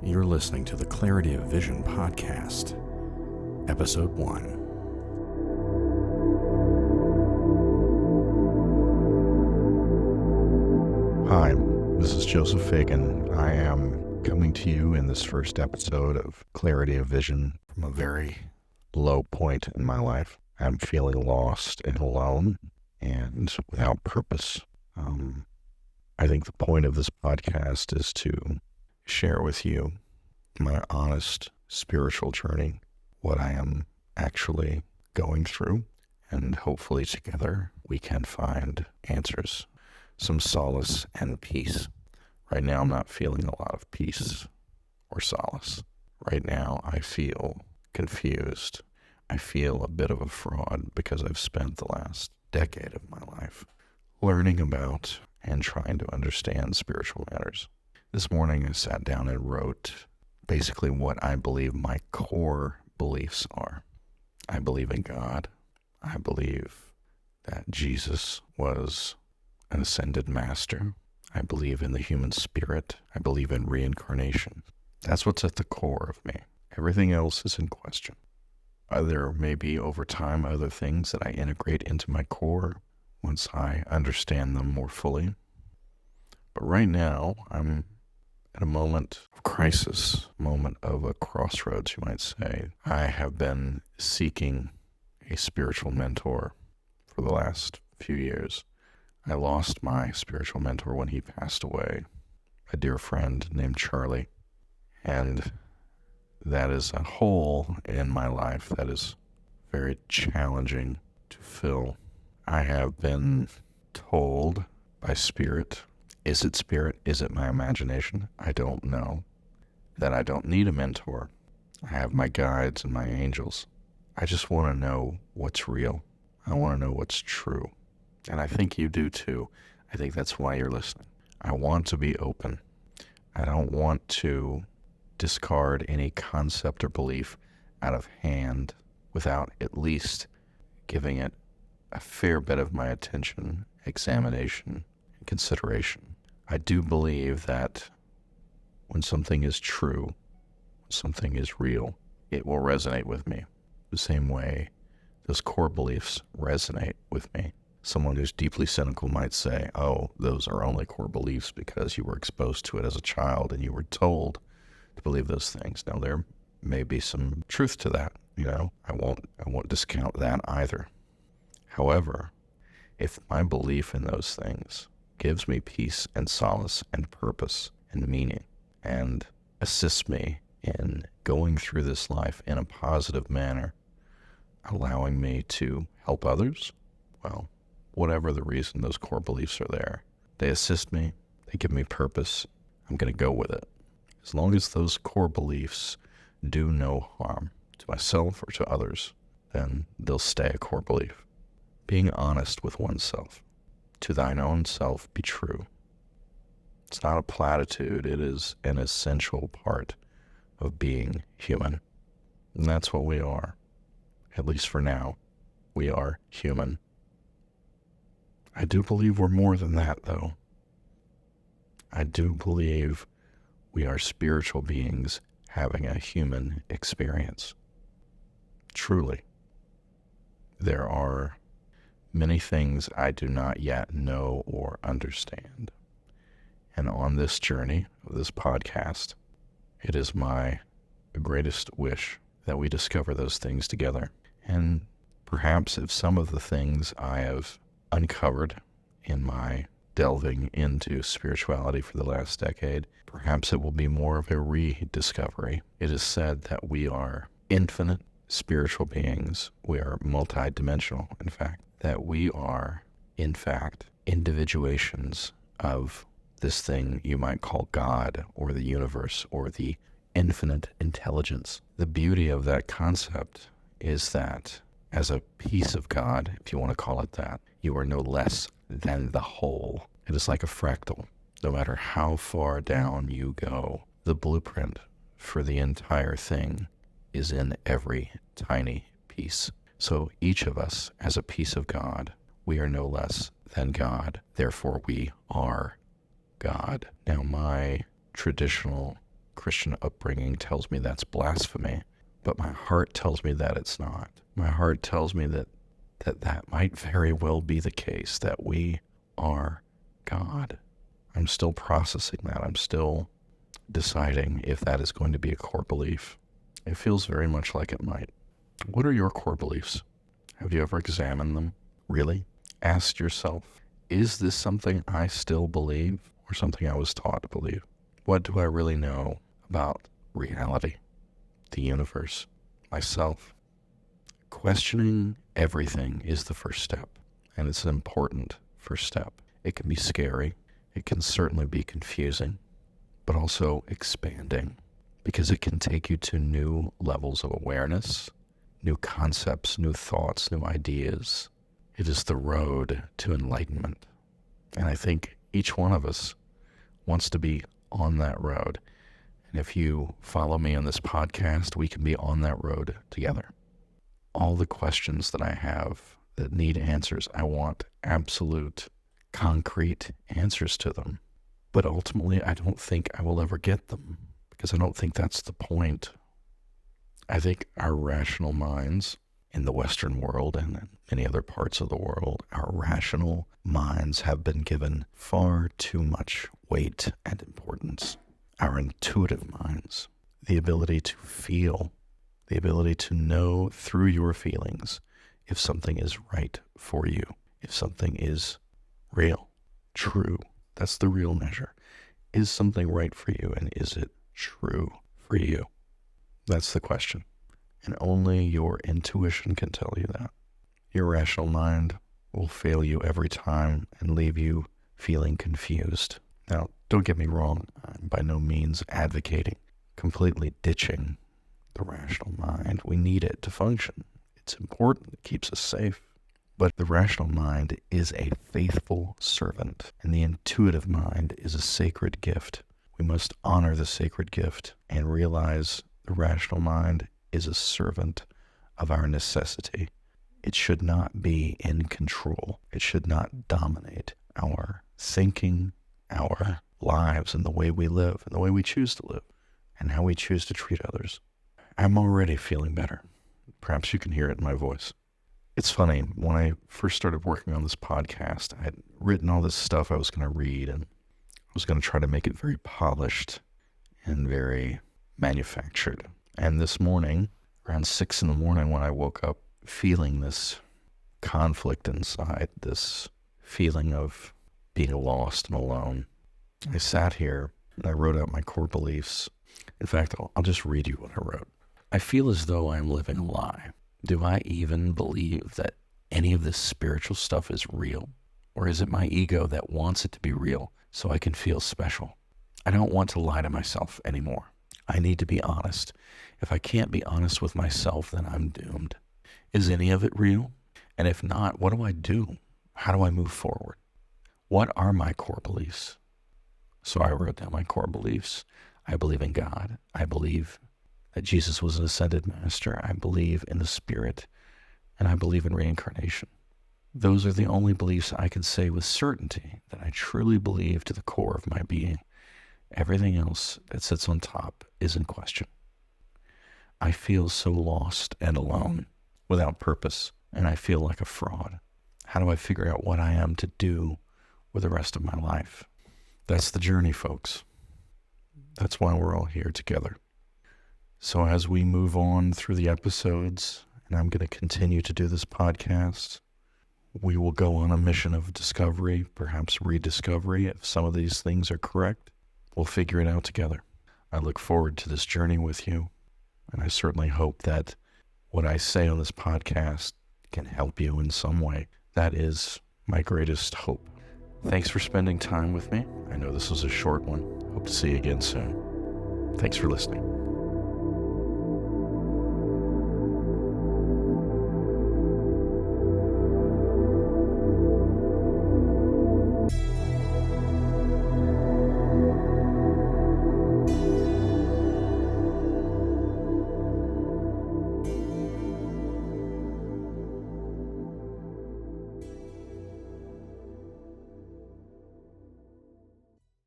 You're listening to the Clarity of Vision podcast, episode 1. Hi, this is Joseph Fagan. I am coming to you in this first episode of Clarity of Vision from a very low point in my life. I'm feeling lost and alone and without purpose. I think the point of this podcast is to share with you my honest spiritual journey, what I am actually going through, and hopefully together we can find answers, some solace and peace. Right now I'm not feeling a lot of peace or solace. Right now I feel confused. I feel a bit of a fraud because I've spent the last decade of my life learning about and trying to understand spiritual matters. This morning I sat down and wrote basically what I believe my core beliefs are. I believe in God. I believe that Jesus was an ascended master. I believe in the human spirit. I believe in reincarnation. That's what's at the core of me. Everything else is in question. There may be over time other things that I integrate into my core once I understand them more fully. But right now, I'm at a moment of crisis, moment of a crossroads, you might say. I have been seeking a spiritual mentor for the last few years. I lost my spiritual mentor when he passed away, a dear friend named Charlie. And that is a hole in my life that is very challenging to fill. I have been told by spirit, is it spirit? Is it my imagination? I don't know. That I don't need a mentor. I have my guides and my angels. I just want to know what's real. I want to know what's true. And I think you do too. I think that's why you're listening. I want to be open. I don't want to discard any concept or belief out of hand without at least giving it a fair bit of my attention, examination, and consideration. I do believe that when something is true, when something is real, it will resonate with me the same way those core beliefs resonate with me. Someone who's deeply cynical might say, oh, those are only core beliefs because you were exposed to it as a child and you were told to believe those things. Now, there may be some truth to that. I won't discount that either. However, if my belief in those things gives me peace and solace and purpose and meaning and assists me in going through this life in a positive manner, allowing me to help others, well, whatever the reason those core beliefs are there, they assist me, they give me purpose, I'm going to go with it. As long as those core beliefs do no harm to myself or to others, then they'll stay a core belief. Being honest with oneself. To thine own self be true. It's not a platitude. It is an essential part of being human. And that's what we are. At least for now, we are human. I do believe we're more than that, though. I do believe we are spiritual beings having a human experience. Truly. There are many things I do not yet know or understand. And on this journey of this podcast, it is my greatest wish that we discover those things together. And perhaps if some of the things I have uncovered in my delving into spirituality for the last decade, perhaps it will be more of a rediscovery. It is said that we are infinite spiritual beings. We are multidimensional, in fact. That we are, in fact, individuations of this thing you might call God or the universe or the infinite intelligence. The beauty of that concept is that as a piece of God, if you want to call it that, you are no less than the whole. It is like a fractal. No matter how far down you go, the blueprint for the entire thing is in every tiny piece. So each of us, as a piece of God, we are no less than God. Therefore, we are God. Now, my traditional Christian upbringing tells me that's blasphemy, but my heart tells me that it's not. My heart tells me that might very well be the case, that we are God. I'm still processing that. I'm still deciding if that is going to be a core belief. It feels very much like it might. What are your core beliefs? Have you ever examined them? Really? Asked yourself, is this something I still believe or something I was taught to believe? What do I really know about reality, the universe, myself? Questioning everything is the first step, and it's an important first step. It can be scary. It can certainly be confusing, but also expanding, because it can take you to new levels of awareness, new concepts, new thoughts, new ideas. It is the road to enlightenment. And I think each one of us wants to be on that road. And if you follow me on this podcast, we can be on that road together. All the questions that I have that need answers, I want absolute, concrete answers to them. But ultimately, I don't think I will ever get them, because I don't think that's the point. I think our rational minds in the Western world and in many other parts of the world, our rational minds have been given far too much weight and importance. Our intuitive minds, the ability to feel, the ability to know through your feelings if something is right for you, if something is real, true. That's the real measure. Is something right for you, and is it true for you? That's the question. And only your intuition can tell you that. Your rational mind will fail you every time and leave you feeling confused. Now, don't get me wrong. I'm by no means advocating completely ditching the rational mind. We need it to function. It's important. It keeps us safe. But the rational mind is a faithful servant, and the intuitive mind is a sacred gift. We must honor the sacred gift and realize the rational mind is a servant of our necessity. It should not be in control. It should not dominate our thinking, our lives, and the way we live, and the way we choose to live, and how we choose to treat others. I'm already feeling better. Perhaps you can hear it in my voice. It's funny, when I first started working on this podcast, I had written all this stuff I was going to read, and I was going to try to make it very polished and very manufactured. And this morning, around 6 a.m, when I woke up feeling this conflict inside, this feeling of being lost and alone, I sat here and I wrote out my core beliefs. In fact, I'll just read you what I wrote. I feel as though I'm living a lie. Do I even believe that any of this spiritual stuff is real? Or is it my ego that wants it to be real so I can feel special? I don't want to lie to myself anymore. I need to be honest. If I can't be honest with myself, then I'm doomed. Is any of it real? And if not, what do I do? How do I move forward? What are my core beliefs? So I wrote down my core beliefs. I believe in God. I believe that Jesus was an ascended master. I believe in the Spirit, and I believe in reincarnation. Those are the only beliefs I can say with certainty that I truly believe to the core of my being. Everything else that sits on top is in question. I feel so lost and alone, without purpose, and I feel like a fraud. How do I figure out what I am to do with the rest of my life? That's the journey, folks. That's why we're all here together. So as we move on through the episodes, and I'm going to continue to do this podcast, we will go on a mission of discovery, perhaps rediscovery. If some of these things are correct, we'll figure it out together. I look forward to this journey with you, and I certainly hope that what I say on this podcast can help you in some way. That is my greatest hope. Thanks for spending time with me. I know this was a short one. Hope to see you again soon. Thanks for listening.